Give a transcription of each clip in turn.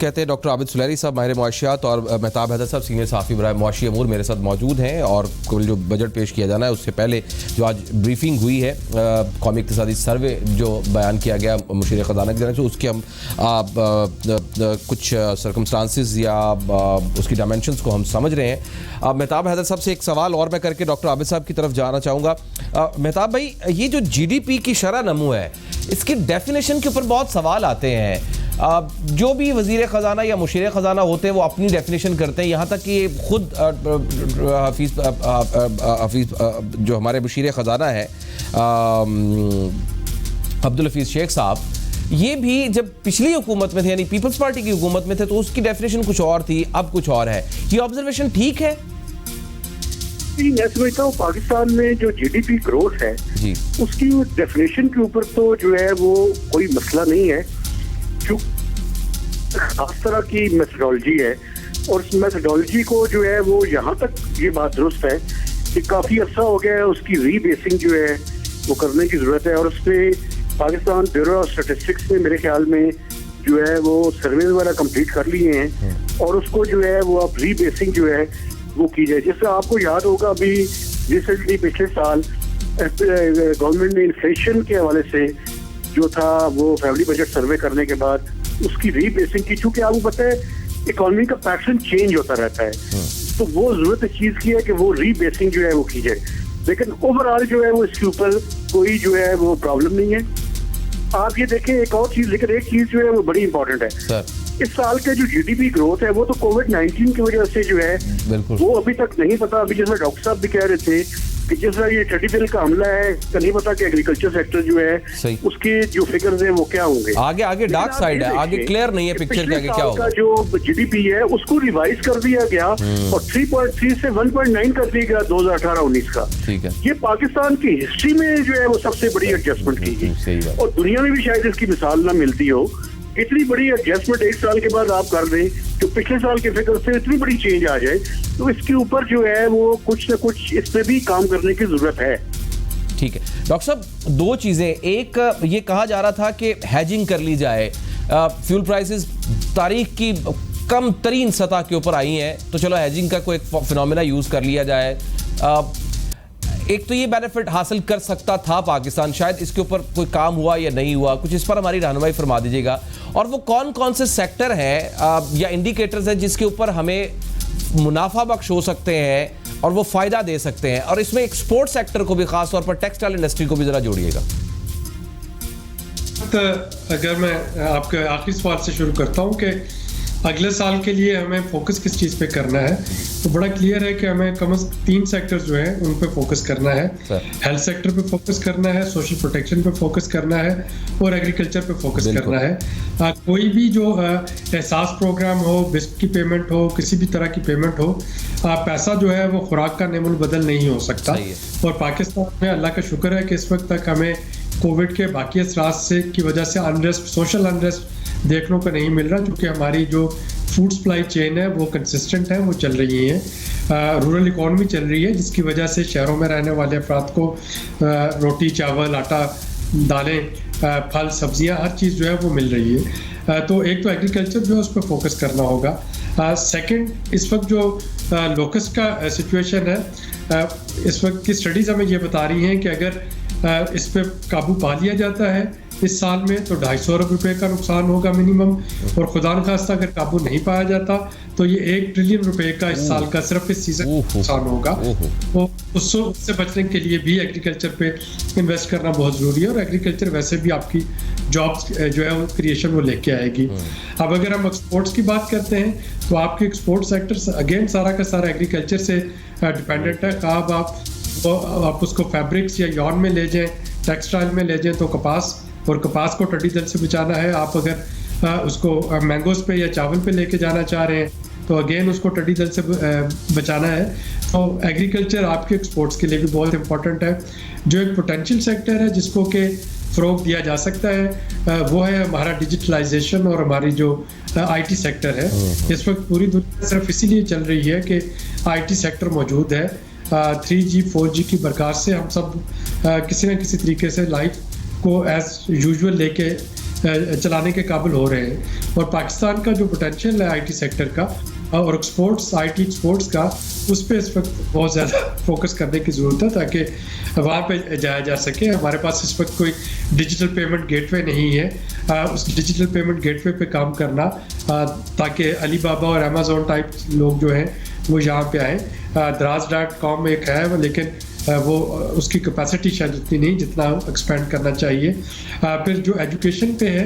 कहते हैं डॉक्टर आबिद सुलैरी साहब माहिर मुआशियात और मेहताब हैदर साहब सीनियर सहाफ़ी बराए मुआशी अमूर मेरे साथ मौजूद हैं। और कुल जो बजट पेश किया जाना है उससे पहले जो आज ब्रीफिंग हुई है कौमी इक़्तिसादी सर्वे जो बयान किया गया मुशीर ख़ज़ाना की तरफ से, उसके हम कुछ सर्कमस्टांसिस या उसकी डायमेंशंस को हम समझ रहे हैं। मेहताब हैदर साहब से एक सवाल और मैं करके डॉक्टर आबिद साहब की तरफ जाना चाहूँगा। मेहताब भाई, ये जो GDP की शरह नमू है इसकी डेफिनेशन के ऊपर बहुत सवाल आते हैं। जो भी वज़ीर ख़ज़ाना या मुशीर ख़ज़ाना होते हैं वो अपनी डेफिनेशन करते हैं, यहाँ तक कि खुद हफीज़ जो हमारे मुशीर ख़ज़ाना है अब्दुल हफीज़ शेख साहब, ये भी जब पिछली हुकूमत में थे यानी पीपल्स पार्टी की हुकूमत में थे तो उसकी डेफिनेशन कुछ और थी, अब कुछ और है। ये ऑब्जर्वेशन ठीक है? मैं समझता हूँ पाकिस्तान में जो GDP ग्रोथ है जी, उसकी डेफिनेशन के ऊपर तो जो है वो कोई मसला नहीं है। जो खास तरह की मेथोडोलॉजी है और उस मेथोडोलॉजी को जो है वो यहाँ तक ये बात दुरुस्त है कि काफी अर्सा हो गया है, उसकी रीबेसिंग जो है वो करने की जरूरत है। और उस पर पाकिस्तान ब्यूरो ऑफ स्टैटिस्टिक्स ने मेरे ख्याल में जो है वो सर्वे वगैरह कंप्लीट कर लिए हैं और उसको जो है वो अब रीबेसिंग जो है वो की जाए। जिससे आपको याद होगा अभी रिसेंटली पिछले साल गवर्नमेंट ने इन्फ्लेशन के हवाले से जो था वो फैमिली बजट सर्वे करने के बाद उसकी रीबेसिंग की, चूंकि आपको पता है इकोनॉमी का पैटर्न चेंज होता रहता है तो वो जरूरत इस चीज की है कि वो रीबेसिंग जो है वो की जाए। लेकिन ओवरऑल जो है वो इसके ऊपर कोई जो है वो प्रॉब्लम नहीं है। आप ये देखें एक और चीज, लेकिन एक चीज जो है वो बड़ी इंपॉर्टेंट है। इस साल के जो GDP ग्रोथ है वो तो कोविड-19 की वजह से जो है वो अभी तक नहीं पता। अभी जैसे डॉक्टर साहब भी कह रहे थे कि जैसा ये टेडी बिल का हमला है तो नहीं पता कि एग्रीकल्चर सेक्टर जो है उसके जो फिगर्स हैं वो क्या होंगे। आगे डार्क साइड है, आगे क्लियर नहीं है पिक्चर के आगे क्या होगा। जो GDP है उसको रिवाइज कर दिया गया और 3.3 से 1.9 कर दिया गया 2018-19 का। ठीक है, ये पाकिस्तान की हिस्ट्री में जो है वो सबसे बड़ी एडजस्टमेंट की गई और दुनिया में भी शायद इसकी मिसाल ना मिलती हो। इतनी बड़ी एडजस्टमेंट एक साल के बाद आप कर दें जो पिछले साल के फिगर से इतनी बड़ी चेंज आ जाए तो इसके ऊपर जो है वो कुछ न कुछ इस पे भी काम करने की जरूरत है। ठीक है डॉक्टर साहब, दो चीजें। एक, ये कहा जा रहा था कि हैजिंग कर ली जाए, फ्यूल प्राइसेस तारीख की कम तरीन सतह के ऊपर आई हैं तो चलो हैजिंग का कोई फिनोमेना यूज कर लिया जाए। एक तो ये बेनिफिट हासिल कर सकता था पाकिस्तान, शायद इसके ऊपर कोई काम हुआ या नहीं हुआ, कुछ इस पर हमारी रहनुमाई फरमा दीजिएगा। और वो कौन कौन से सेक्टर हैं या इंडिकेटर्स हैं जिसके ऊपर हमें मुनाफा बख्श हो सकते हैं और वो फायदा दे सकते हैं, और इसमें एक्सपोर्ट सेक्टर को भी, खास तौर पर टेक्सटाइल इंडस्ट्री को भी जरा जोड़िएगा। अगर मैं आपके आखिरी सवाल से शुरू करता हूं कि अगले साल के लिए हमें फोकस किस चीज़ पे करना है, तो बड़ा क्लियर है कि हमें कम से कम 3 सेक्टर्स जो हैं उन पे फोकस करना है। हेल्थ सेक्टर पे फोकस करना है, सोशल प्रोटेक्शन पे फोकस करना है और एग्रीकल्चर पे फोकस करना है। कोई भी जो एहसास प्रोग्राम हो, बिस्क की पेमेंट हो, किसी भी तरह की पेमेंट हो, पैसा जो है वो खुराक का नेमुल बदल नहीं हो सकता। और पाकिस्तान में अल्लाह का शुक्र है कि इस वक्त तक हमें कोविड के बाकी असरात से की वजह से अनरेस्ट, सोशल अनरेस्ट देखने को नहीं मिल रहा, क्योंकि हमारी जो फूड सप्लाई चेन है वो कंसिस्टेंट है, वो चल रही है। रूरल इकॉनमी चल रही है जिसकी वजह से शहरों में रहने वाले अफराद को रोटी, चावल, आटा, दालें, फल, सब्जियां, हर चीज़ जो है वो मिल रही है। तो एक तो एग्रीकल्चर जो है उस पर फोकस करना होगा। सेकंड, इस वक्त जो लोकस्ट का सिचुएशन है, इस वक्त की स्टडीज़ हमें ये बता रही हैं कि अगर इस पर काबू पा लिया जाता है इस साल में तो 250 अरब रुपए का नुकसान होगा मिनिमम, और खुदा न खास्ता अगर काबू नहीं पाया जाता तो ये 1 ट्रिलियन रुपए का इस साल का सिर्फ इस सीजन नुकसान होगा। तो उससे बचने के लिए भी एग्रीकल्चर पे इन्वेस्ट करना बहुत ज़रूरी है, और एग्रीकल्चर वैसे भी आपकी जॉब्स जो है वो क्रिएशन वो लेके आएगी। अब अगर हम एक्सपोर्ट्स की बात करते हैं तो आपके एक्सपोर्ट सेक्टर अगेन सारा का सारा एग्रीकल्चर से डिपेंडेंट है। आप उसको फैब्रिक्स या यॉन में ले जाएं, टेक्सटाइल में ले जाएं तो कपास, और कपास को टिड्डी दल से बचाना है। आप अगर उसको मैंगोज पे या चावल पे लेके जाना चाह रहे हैं तो अगेन उसको टिड्डी दल से बचाना है। तो एग्रीकल्चर आपके एक्सपोर्ट्स के लिए भी बहुत इंपॉर्टेंट है। जो एक पोटेंशियल सेक्टर है जिसको कि फ़रोग दिया जा सकता है वो है हमारा डिजिटलाइजेशन और हमारी जो IT सेक्टर है। इस वक्त पूरी दुनिया सिर्फ इसीलिए चल रही है कि IT सेक्टर मौजूद है। 3G 4G की बरकत से हम सब किसी न किसी तरीके से लाइफ को एज यूजुअल लेके चलाने के काबिल हो रहे हैं। और पाकिस्तान का जो पोटेंशियल है आईटी सेक्टर का और एक्सपोर्ट्स, आईटी एक्सपोर्ट्स का, उस पर इस वक्त बहुत ज़्यादा फोकस करने की ज़रूरत है ताकि वहाँ पे जाया जा सके। हमारे पास इस वक्त कोई डिजिटल पेमेंट गेटवे नहीं है, उस डिजिटल पेमेंट गेटवे पे काम करना ताकि अलीबाबा और अमेज़ॉन टाइप लोग जो हैं वो यहाँ पे आए। Draaz.com एक है, लेकिन वो उसकी कैपेसिटी शायद उतनी नहीं जितना एक्सपेंड करना चाहिए। फिर जो एजुकेशन पे है,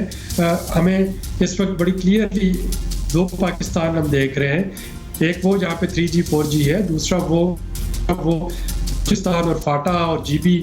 हमें इस वक्त बड़ी क्लियरली दो पाकिस्तान हम देख रहे हैं। एक वो जहाँ पे 3G 4G है, दूसरा वो पाकिस्तान और फाटा और GB,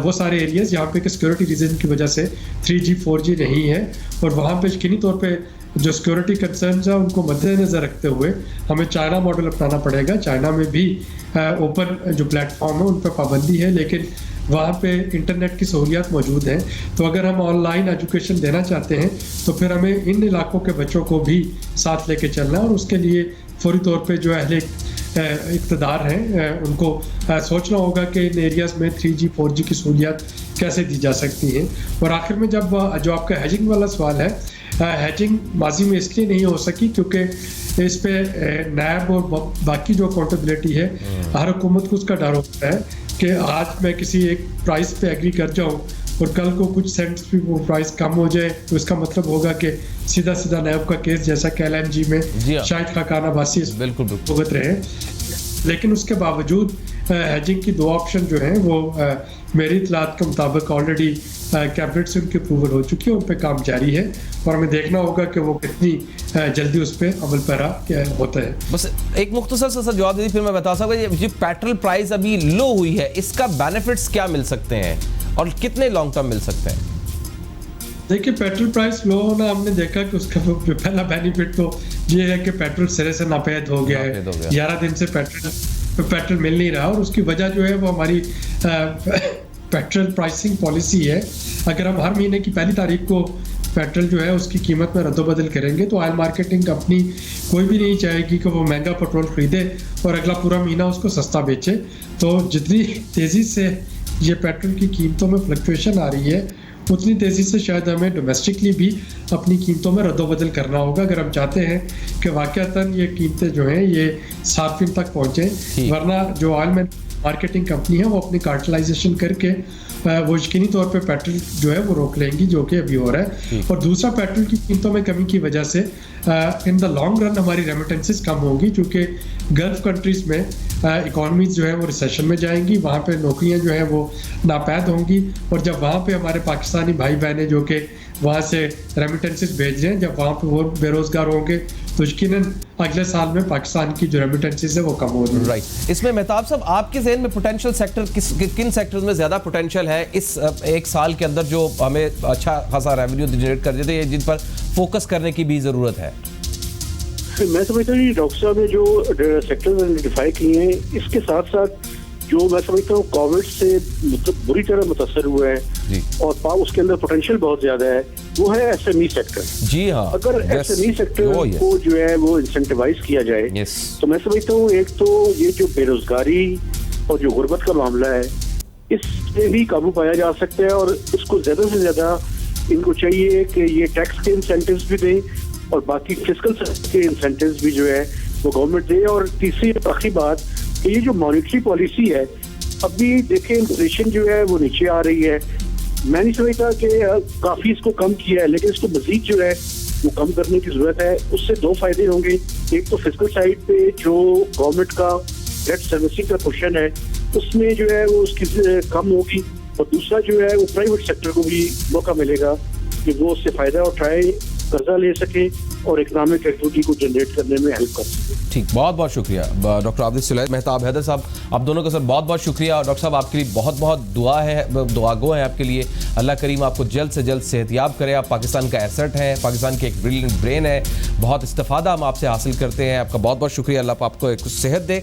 वो सारे एरियाज जहाँ पे सिक्योरिटी रीजन की वजह से 3G 4G नहीं है। और वहाँ पे यकीनी तौर पे जो सिक्योरिटी कंसर्न्स है उनको मद्देनज़र रखते हुए हमें चाइना मॉडल अपनाना पड़ेगा। चाइना में भी ओपन जो प्लेटफॉर्म है उन पर पाबंदी है, लेकिन वहाँ पे इंटरनेट की सहूलियात मौजूद हैं। तो अगर हम ऑनलाइन एजुकेशन देना चाहते हैं तो फिर हमें इन इलाकों के बच्चों को भी साथ लेके चलना है, और उसके लिए फौरी तौर पे जो अहले इक़्तिदार हैं उनको सोचना होगा कि इन एरियाज़ में 3G 4G की सहूलियात कैसे दी जा सकती हैं। और आखिर में जब जो आपका हैजिंग वाला सवाल है, हैजिंग माजी में इसलिए नहीं हो सकी क्योंकि इस पे नैब और बाकी जो अकाउंटेबिलिटी है, हर हुकूमत को उसका डर होता है कि आज मैं किसी एक प्राइस पे एग्री कर जाऊं और कल को कुछ सेंट्स भी वो प्राइस कम हो जाए तो इसका मतलब होगा कि सीधा सीधा नैब का केस जैसा कि LNG में शायद खाकाना बासी बिल्कुल भुगत रहे। लेकिन उसके बावजूद हैजिंग की 2 ऑप्शन जो हैं वो मेरी इतलात के मुताबिक ऑलरेडी कैबिनेट से उनकी अप्रूवल हो चुकी है, उन पर काम जारी है और हमें देखना होगा कि वो कितनी जल्दी उस पर अमल पैरा होता है। बस एक मुख्तसर सा जवाब दीजिए, फिर मैं बता सकूँ ये पेट्रोल प्राइस अभी लो हुई है, इसका बेनिफिट्स क्या मिल सकते हैं और कितने लॉन्ग टर्म मिल सकते हैं? देखिए, पेट्रोल प्राइस लो होना हमने देखा कि उसका पहला बेनिफिट तो ये है कि पेट्रोल सिरे से नापैद हो गया है। 11 दिन से पेट्रोल मिल नहीं रहा, और उसकी वजह जो है वो हमारी पेट्रोल प्राइसिंग पॉलिसी है। अगर हम हर महीने की पहली तारीख को पेट्रोल जो है उसकी कीमत में रद्दोबदल करेंगे तो ऑयल मार्केटिंग कंपनी कोई भी नहीं चाहेगी कि वो महंगा पेट्रोल खरीदे और अगला पूरा महीना उसको सस्ता बेचे। तो जितनी तेज़ी से ये पेट्रोल की कीमतों में फ्लक्चुएशन आ रही है, उतनी तेज़ी से शायद हमें डोमेस्टिकली भी अपनी कीमतों में रद्दोबदल करना होगा अगर हम चाहते हैं कि वाक़तन ये कीमतें जो हैं ये सार्फिन तक पहुँचें। वरना जो ऑयल में मार्केटिंग कंपनी है वो अपनी कार्टलाइजेशन करके वो यकीनी तौर पे पेट्रोल जो है वो रोक लेंगी, जो कि अभी हो रहा है। और दूसरा, पेट्रोल की कीमतों में कमी की वजह से इन द लॉन्ग रन हमारी रेमिटेंसेस कम होंगी, क्योंकि गल्फ कंट्रीज़ में इकॉनमीज जो है वो रिसेशन में जाएंगी, वहाँ पे नौकरियाँ जो हैं वो नापैद होंगी। और जब वहाँ पे हमारे पाकिस्तानी भाई बहनें जो कि वहाँ से रेमिटेंसेस भेज रहे हैं, जब वहाँ पे वो बेरोज़गार होंगे तो यकीनन अगले साल में पाकिस्तान की जो रेमिटेंसेस है वो कम हो जाएगी। राइट। इसमें मेहताब साहब, आपके ज़हन में पोटेंशियल सेक्टर किन सेक्टर्स में ज़्यादा पोटेंशियल है इस एक साल के अंदर जो हमें अच्छा खासा रेवेन्यू जनरेट कर देते हैं, जिन पर फोकस करने की भी ज़रूरत है? मैं समझता हूँ डॉक्टर साहब ने जो सेक्टर्स आइडेंटिफाई किए हैं, इसके साथ साथ जो मैं समझता हूँ कोविड से बुरी तरह मुतासर हुआ है और उसके अंदर पोटेंशियल बहुत ज्यादा है, वो है SME सेक्टर। जी हाँ, अगर SME सेक्टर को जो है वो इंसेंटिवाइज किया जाए तो मैं समझता हूँ एक तो ये जो बेरोजगारी और जो गुर्बत का मामला है इससे भी काबू पाया जा सकता है, और इसको ज्यादा से ज्यादा इनको चाहिए कि ये टैक्स के इंसेंटिव्स भी दें और बाकी फिस्कल के इंसेंटिव्स भी जो है वो गवर्नमेंट दे। और तीसरी आखिरी बात कि ये जो मॉनेटरी पॉलिसी है, अभी देखें इन्फ्लेशन जो है वो नीचे आ रही है। मैं नहीं समझता कि काफी इसको कम किया है, लेकिन इसको मजीद जो है वो कम करने की जरूरत है। उससे 2 फायदे होंगे। एक तो फिस्कल साइड पे जो गवर्नमेंट का डेट सर्विसिंग का क्वेश्चन है उसमें जो है वो उसकी कम होगी, और दूसरा जो है वो प्राइवेट सेक्टर को भी मौका मिलेगा कि वो उससे फायदा उठाए, कर्जा ले सके और इकोनॉमिक एक्टिविटी को जनरेट करने में हेल्प कर सके। ठीक, बहुत बहुत शुक्रिया डॉक्टर आबिद सुलैमान, मेहताब हैदर साहब, आप दोनों का सर बहुत बहुत शुक्रिया। डॉक्टर साहब, आपके लिए बहुत बहुत दुआगो है आपके लिए। अल्लाह करीम आपको जल्द से जल्द सेहतियाब करे। आप पाकिस्तान का एसेट हैं, पाकिस्तान के एक ब्रिलियंट ब्रेन है, बहुत इस्तिफादा हम आपसे हासिल करते हैं। आपका बहुत बहुत शुक्रिया। अल्लाह आपको एक सेहत दे।